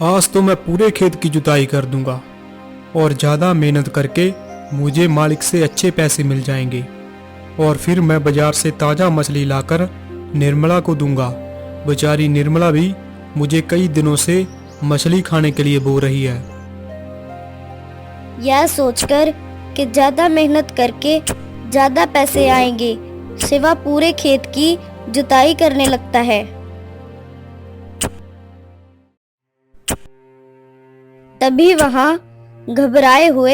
आज तो मैं पूरे खेत की जुताई कर दूंगा और ज़्यादा मेहनत करके मुझे मालिक से अच्छे पैसे मिल जाएंगे और फिर मैं बाजार से ताज़ा मछली लाकर निर्मला को दूंगा। बेचारी निर्मला भी मुझे कई दिनों से मछली खाने के लिए बोल रही है। यह सोचकर कि ज्यादा मेहनत करके ज्यादा पैसे आएंगे, शिवा पूरे खेत की जुताई करने लगता है। तभी वहां घबराए हुए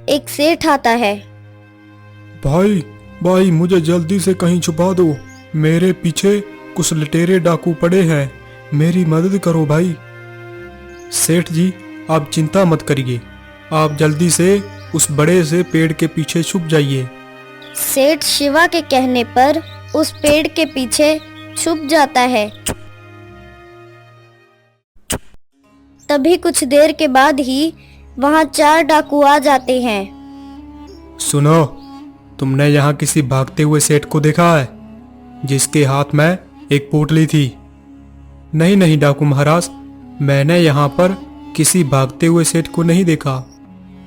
एक सेठ आता है। भाई भाई मुझे जल्दी से कहीं छुपा दो, मेरे पीछे कुछ लुटेरे डाकू पड़े हैं, मेरी मदद करो भाई। सेठ जी आप चिंता मत करिए, आप जल्दी से उस बड़े से पेड़ के पीछे छुप जाइए। सेठ शिवा के कहने पर उस पेड़ के पीछे छुप जाता है। तभी कुछ देर के बाद ही वहां 4 डाकू आ जाते हैं। सुनो, तुमने यहाँ किसी भागते हुए सेठ को देखा है जिसके हाथ में एक पोटली थी? नहीं नहीं डाकू महाराज, मैंने यहाँ पर किसी भागते हुए सेठ को नहीं देखा।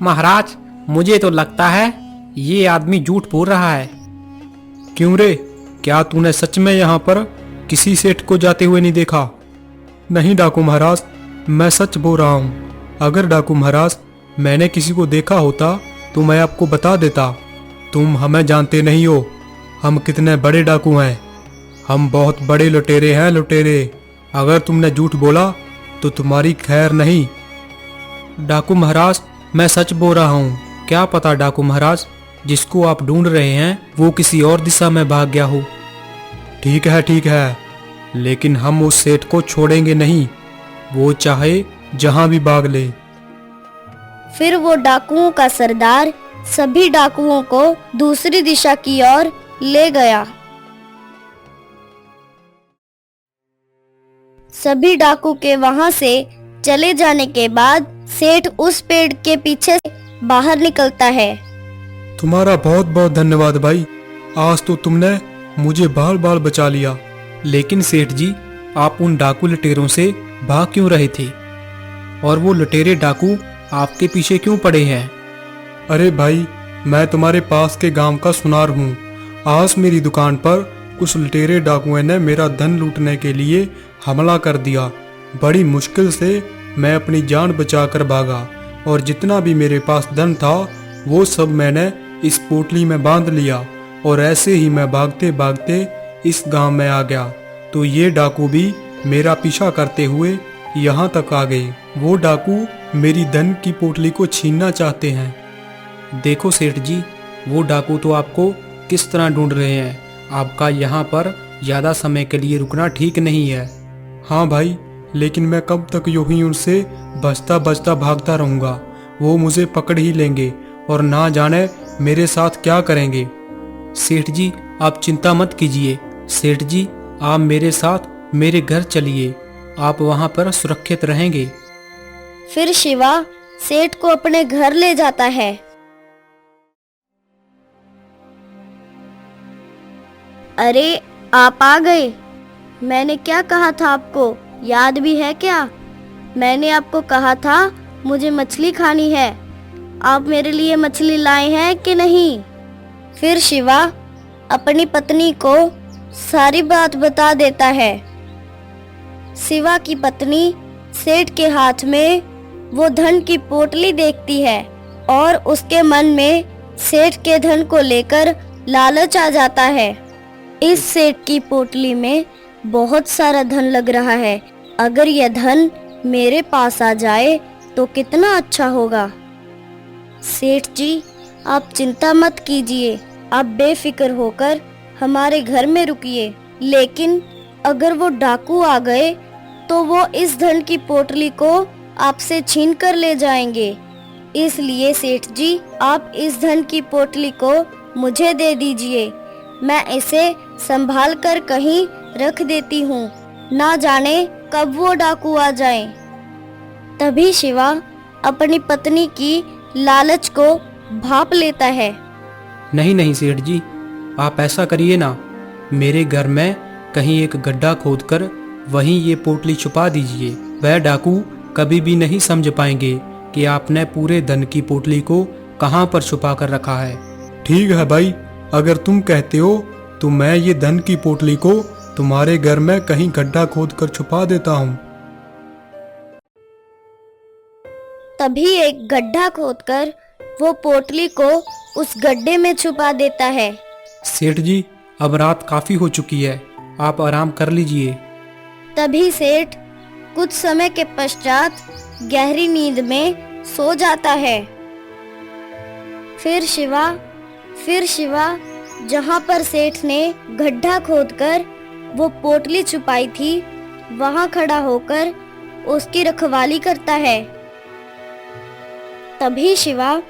महाराज मुझे तो लगता है ये आदमी झूठ बोल रहा है। क्यों रे, क्या तूने सच में यहाँ पर किसी सेठ को जाते हुए नहीं देखा? नहीं डाकू महाराज, मैं सच बोल रहा हूँ। अगर डाकू महाराज मैंने किसी को देखा होता तो मैं आपको बता देता। तुम हमें जानते नहीं हो, हम कितने बड़े डाकू हैं, हम बहुत बड़े लुटेरे हैं, लुटेरे। अगर तुमने झूठ बोला तो तुम्हारी खैर नहीं। डाकू महाराज मैं सच बोल रहा हूँ, क्या पता डाकू महाराज जिसको आप ढूंढ रहे हैं वो किसी और दिशा में भाग गया हो। ठीक है, लेकिन हम उस सेठ को छोड़ेंगे नहीं, वो चाहे जहां भी भाग ले। फिर वो डाकुओं का सरदार सभी डाकुओं को दूसरी दिशा की ओर ले गया। सभी डाकू के वहां से चले जाने के बाद सेठ उस पेड़ के पीछे से बाहर निकलता है। तुम्हारा बहुत बहुत धन्यवाद भाई, आज तो तुमने मुझे बाल बाल बचा लिया। लेकिन सेठ जी आप उन डाकू लुटेरों से भाग क्यों रहे थे और वो लुटेरे डाकू आपके पीछे क्यों पड़े हैं? अरे भाई मैं तुम्हारे पास के गांव का सुनार हूँ। आज मेरी दुकान पर कुछ लुटेरे डाकुओं ने मेरा धन लूटने के लिए हमला कर दिया। बड़ी मुश्किल से मैं अपनी जान बचाकर भागा और जितना भी मेरे पास धन था वो सब मैंने इस पोटली में बांध लिया और ऐसे ही मैं भागते भागते इस गांव में आ गया तो ये डाकू भी मेरा पीछा करते हुए यहाँ तक आ गए। वो डाकू मेरी धन की पोटली को छीनना चाहते हैं। देखो सेठ जी, वो डाकू तो आपको किस तरह ढूंढ रहे हैं, आपका यहाँ पर ज़्यादा समय के लिए रुकना ठीक नहीं है। हाँ भाई, लेकिन मैं कब तक यूं ही उनसे बचता बचता भागता रहूँगा, वो मुझे पकड़ ही लेंगे और ना जाने मेरे साथ क्या करेंगे। सेठ जी आप चिंता मत कीजिए, सेठ जी आप मेरे साथ मेरे घर चलिए, आप वहाँ पर सुरक्षित रहेंगे। फिर शिवा सेठ को अपने घर ले जाता है। अरे आप आ गए, मैंने क्या कहा था आपको, याद भी है क्या? मैंने आपको कहा था मुझे मछली खानी है, आप मेरे लिए मछली लाए हैं कि नहीं? फिर शिवा अपनी पत्नी को सारी बात बता देता है। शिवा की पत्नी सेठ के हाथ में वो धन की पोटली देखती है और उसके मन में सेठ के धन को लेकर लालच आ जाता है। इस सेठ की पोटली में बहुत सारा धन लग रहा है, अगर यह धन मेरे पास आ जाए तो कितना अच्छा होगा। सेठ जी आप चिंता मत कीजिए, आप बेफिक्र होकर हमारे घर में रुकिए, लेकिन अगर वो डाकू आ गए तो वो इस धन की पोटली को आपसे छीन कर ले जाएंगे। इसलिए सेठ जी आप इस धन की पोटली को मुझे दे दीजिए, मैं इसे संभाल कर कहीं रख देती हूँ, ना जाने कब वो डाकू आ जाएं। तभी शिवा अपनी पत्नी की लालच को भांप लेता है। नहीं नहीं सेठ जी आप ऐसा करिए ना, मेरे घर में कहीं एक गड्ढा खोदकर वहीं ये पोटली छुपा दीजिए, वह डाकू कभी भी नहीं समझ पाएंगे कि आपने पूरे धन की पोटली को कहाँ पर छुपा कर रखा है। ठीक है भाई, अगर तुम कहते हो तो मैं ये धन की पोटली को तुम्हारे घर में कहीं गड्ढा खोद कर छुपा देता हूँ। तभी एक गड्ढा खोदकर वो पोटली को उस गड्ढे में छुपा देता है। सेठ जी, अब रात काफी हो चुकी है, आप आराम कर लीजिए। तभी सेठ कुछ समय के पश्चात गहरी नींद में सो जाता है। फिर शिवा जहाँ पर सेठ ने गड्ढा खोदकर वो पोटली छुपाई थी, वहाँ खड़ा होकर उसकी रखवाली करता है। तभी शिवा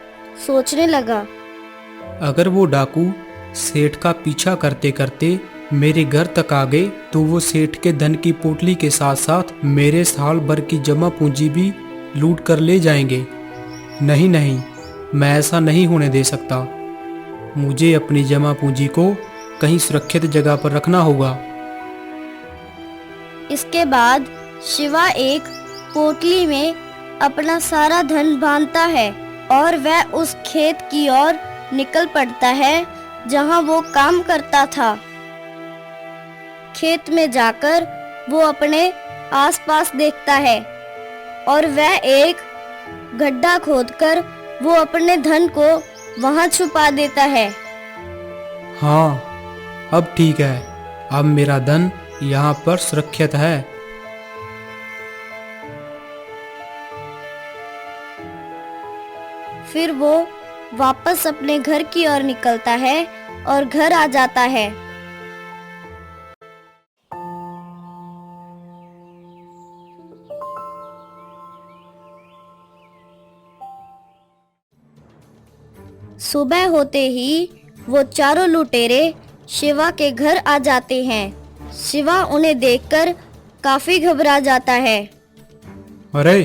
सोचने लगा, अगर वो डाकू सेठ का पीछा करते करते मेरे घर तक आ गए तो वो सेठ के धन की पोटली के साथ साथ मेरे साल भर की जमा पूंजी भी लूट कर ले जाएंगे। नहीं नहीं, मैं ऐसा नहीं होने दे सकता। मुझे अपनी जमा पूंजी को कहीं सुरक्षित जगह पर रखना होगा। इसके बाद शिवा एक पोटली में अपना सारा धन बांधता है और वह उस खेत की ओर निकल पड़ता है जहां वो काम करता था। खेत में जाकर वो अपने आसपास देखता है और वह एक गड्ढा खोदकर वो अपने धन को वहां छुपा देता है। हाँ, अब ठीक है, अब मेरा धन यहाँ पर सुरक्षित है। फिर वो वापस अपने घर की ओर निकलता है और घर आ जाता है। सुबह होते ही वो चारों लुटेरे शिवा के घर आ जाते हैं। शिवा उन्हें देखकर काफी घबरा जाता है। अरे,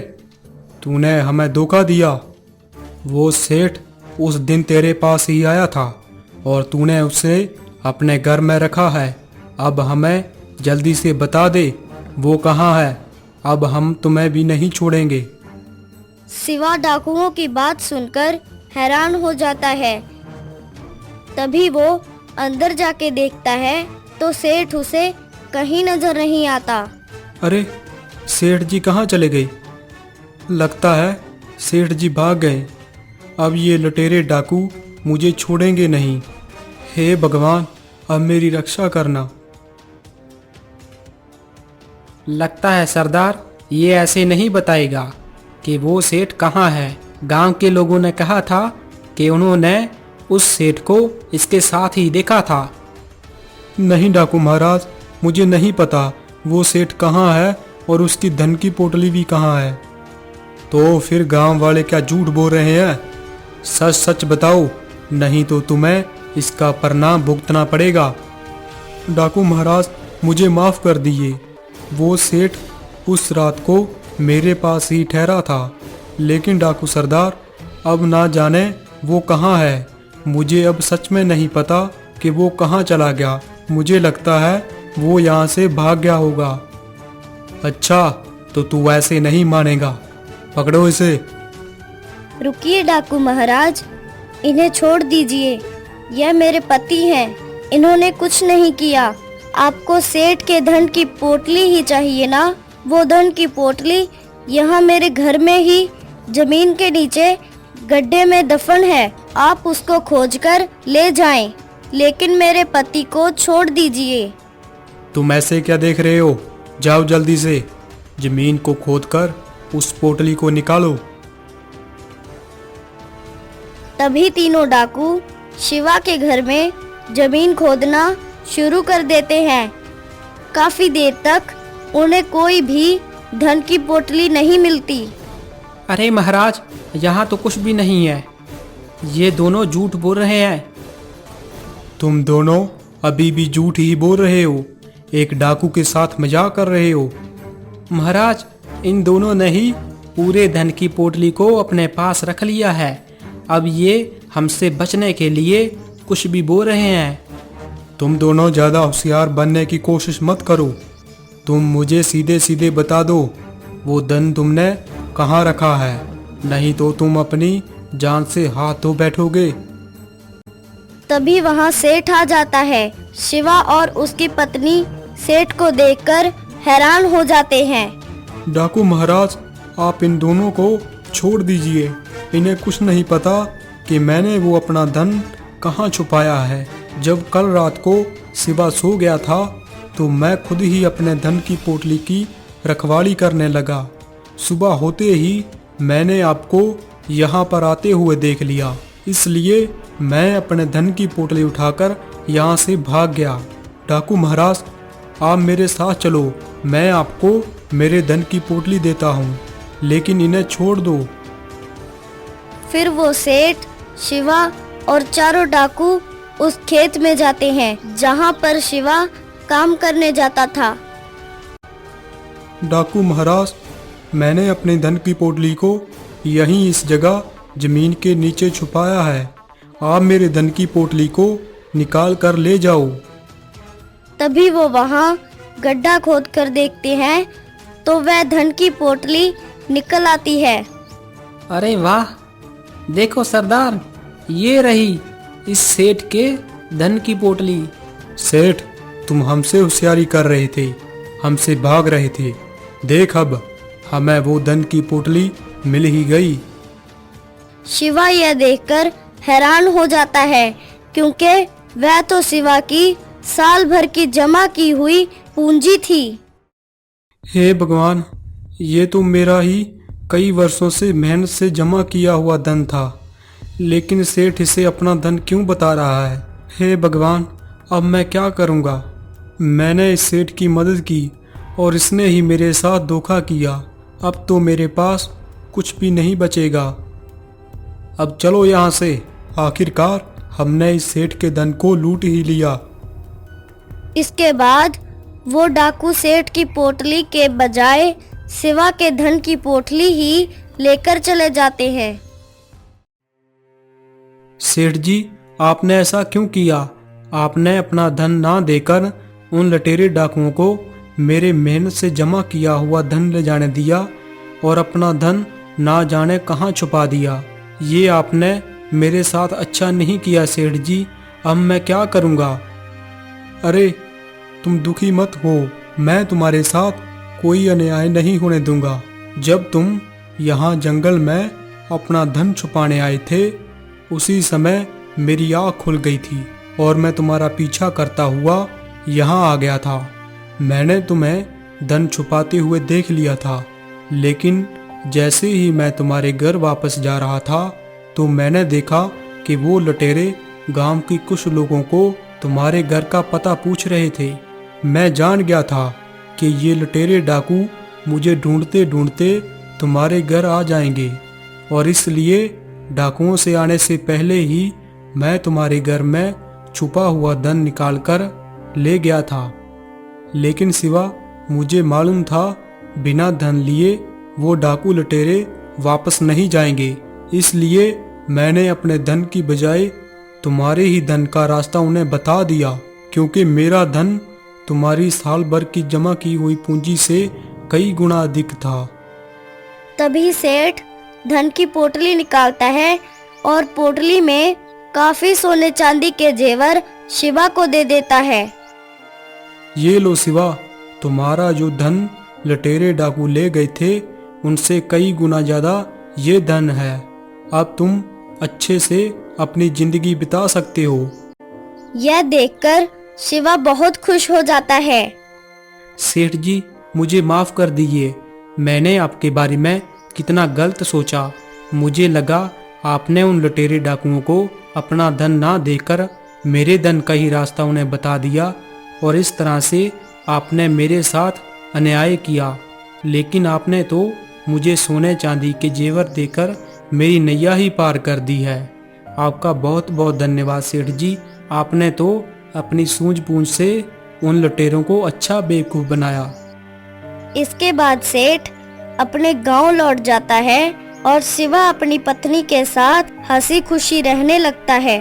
तूने हमें धोखा दिया। वो सेठ उस दिन तेरे पास ही आया था और तूने उसे अपने घर में रखा है। अब हमें जल्दी से बता दे वो कहाँ है, अब हम तुम्हें भी नहीं छोड़ेंगे। शिवा डाकुओं की बात सुनकर हैरान हो जाता है। तभी वो अंदर जाके देखता है तो सेठ उसे कहीं नजर नहीं आता। अरे, सेठ जी कहाँ चले गए? लगता है सेठ जी भाग गए। अब ये लुटेरे डाकू मुझे छोड़ेंगे नहीं। हे भगवान, अब मेरी रक्षा करना। लगता है सरदार ये ऐसे नहीं बताएगा कि वो सेठ कहाँ है। गांव के लोगों ने कहा था कि उन्होंने उस सेठ को इसके साथ ही देखा था। नहीं डाकू महाराज, मुझे नहीं पता वो सेठ कहाँ है और उसकी धन की पोटली भी कहाँ है। तो फिर गांव वाले क्या झूठ बोल रहे हैं? सच सच बताओ, नहीं तो तुम्हें इसका परिणाम भुगतना पड़ेगा। डाकू महाराज, मुझे माफ कर दीजिए। वो सेठ उस रात को मेरे पास ही ठहरा था, लेकिन डाकू सरदार अब ना जाने वो कहाँ है। मुझे अब सच में नहीं पता कि वो कहाँ चला गया। मुझे लगता है वो यहाँ से भाग गया होगा। अच्छा, तो तू ऐसे नहीं मानेगा। पकड़ो इसे। रुकिए डाकू महाराज, इन्हें छोड़ दीजिए। यह मेरे पति हैं, इन्होंने कुछ नहीं किया। आपको सेठ के धन की पोटली ही चाहिए ना? वो धन की पोटली यहाँ मेरे घर में ही जमीन के नीचे गड्ढे में दफन है। आप उसको खोजकर ले जाएं, लेकिन मेरे पति को छोड़ दीजिए। तुम ऐसे क्या देख रहे हो? जाओ जल्दी से जमीन को खोदकर उस पोटली को निकालो। तभी तीनों डाकू शिवा के घर में जमीन खोदना शुरू कर देते हैं। काफी देर तक उन्हें कोई भी धन की पोटली नहीं मिलती। अरे महाराज, यहाँ तो कुछ भी नहीं है। ये दोनों झूठ बोल रहे हैं। तुम दोनों अभी भी झूठ ही बोल रहे हो, एक डाकू के साथ मजाक कर रहे हो। महाराज, इन दोनों ने ही पूरे धन की पोटली को अपने पास रख लिया है। अब ये हमसे बचने के लिए कुछ भी बोल रहे हैं। तुम दोनों ज्यादा होशियार बनने की कोशिश मत करो। तुम मुझे सीधे सीधे बता दो, वो धन तुमने कहाँ रखा है, नहीं तो तुम अपनी जान से हाथ धो बैठोगे। तभी वहाँ सेठ आ जाता है। शिवा और उसकी पत्नी सेठ को देखकर हैरान हो जाते हैं। डाकू महाराज, आप इन दोनों को छोड़ दीजिए। इन्हें कुछ नहीं पता कि मैंने वो अपना धन कहाँ छुपाया है। जब कल रात को शिवा सो गया था तो मैं खुद ही अपने धन की पोटली की रखवाली करने लगा। सुबह होते ही मैंने आपको यहाँ पर आते हुए देख लिया, इसलिए मैं अपने धन की पोटली उठाकर यहाँ से भाग गया। डाकू महाराज, आप मेरे साथ चलो, मैं आपको मेरे धन की पोटली देता हूँ, लेकिन इन्हें छोड़ दो। फिर वो सेठ, शिवा और चारों डाकू उस खेत में जाते हैं जहाँ पर शिवा काम करने जाता था। डाकू महाराज, मैंने अपने धन की पोटली को यहीं इस जगह जमीन के नीचे छुपाया है। आप मेरे धन की पोटली को निकाल कर ले जाओ। तभी वो वहाँ गड्ढा खोद कर देखते हैं तो वह धन की पोटली निकल आती है। अरे वाह, देखो सरदार, ये रही इस सेठ के धन की पोटली। सेठ, तुम हमसे होशियारी कर रहे थे, हमसे भाग रहे थे। देख, अब हमें वो धन की पोटली मिल ही गई। शिवा यह देखकर हैरान हो जाता है, क्योंकि वह तो शिवा की साल भर की जमा की हुई पूंजी थी। हे भगवान, ये तो मेरा ही कई वर्षों से मेहनत से जमा किया हुआ धन था, लेकिन सेठ इसे अपना धन क्यों बता रहा है। हे भगवान, अब मैं क्या करूँगा। मैंने इस सेठ की मदद की और इसने ही मेरे साथ धोखा किया। अब तो मेरे पास कुछ भी नहीं बचेगा। अब चलो यहाँ से, आखिरकार हमने इस सेठ के धन को लूट ही लिया। इसके बाद वो डाकू सेठ की पोटली के बजाय शिवा के धन की पोटली ही लेकर चले जाते हैं। सेठ जी, आपने ऐसा क्यों किया? आपने अपना धन ना देकर उन लटेरे डाकुओं को मेरे मेहनत से जमा किया हुआ धन ले जाने दिया और अपना धन ना जाने कहाँ छुपा दिया। ये आपने मेरे साथ अच्छा नहीं किया सेठ जी। अब मैं क्या करूँगा? अरे तुम दुखी मत हो, मैं तुम्हारे साथ कोई अन्याय नहीं होने दूंगा। जब तुम यहाँ जंगल में अपना धन छुपाने आए थे, उसी समय मेरी आँख खुल गई थी और मैं तुम्हारा पीछा करता हुआ यहाँ आ गया था। मैंने तुम्हें धन छुपाते हुए देख लिया था, लेकिन जैसे ही मैं तुम्हारे घर वापस जा रहा था तो मैंने देखा कि वो लटेरे गांव की कुछ लोगों को तुम्हारे घर का पता पूछ रहे थे। मैं जान गया था कि ये लटेरे डाकू मुझे ढूंढते ढूंढते तुम्हारे घर आ जाएंगे, और इसलिए डाकुओं से आने से पहले ही मैं तुम्हारे घर में छुपा हुआ धन निकालकर ले गया था। लेकिन शिवा, मुझे मालूम था बिना धन लिए वो डाकू लटेरे वापस नहीं जाएंगे, इसलिए मैंने अपने धन की बजाय तुम्हारे ही धन का रास्ता उन्हें बता दिया, क्योंकि मेरा धन तुम्हारी साल भर की जमा की हुई पूंजी से कई गुना अधिक था। तभी सेठ धन की पोटली निकालता है और पोटली में काफी सोने चांदी के जेवर शिवा को दे देता है। ये लो शिवा, तुम्हारा जो धन लटेरे डाकू ले गए थे उनसे कई गुना ज्यादा ये धन है। अब तुम अच्छे से अपनी जिंदगी बिता सकते हो। यह देखकर शिवा बहुत खुश हो जाता है। सेठ जी, मुझे माफ कर दीजिए। मैंने आपके बारे में कितना गलत सोचा। मुझे लगा आपने उन लटेरे डाकुओं को अपना धन ना देकर मेरे धन का ही रास्ता उन्हें बता दिया, और इस तरह से आपने मेरे साथ अन्याय किया। लेकिन आपने तो मुझे सोने चांदी के जेवर देकर मेरी नैया ही पार कर दी है। आपका बहुत बहुत धन्यवाद सेठ जी। आपने तो अपनी सूझबूझ से उन लटेरों को अच्छा बेवकूफ बनाया। इसके बाद सेठ अपने गांव लौट जाता है और शिवा अपनी पत्नी के साथ हंसी खुशी रहने लगता है।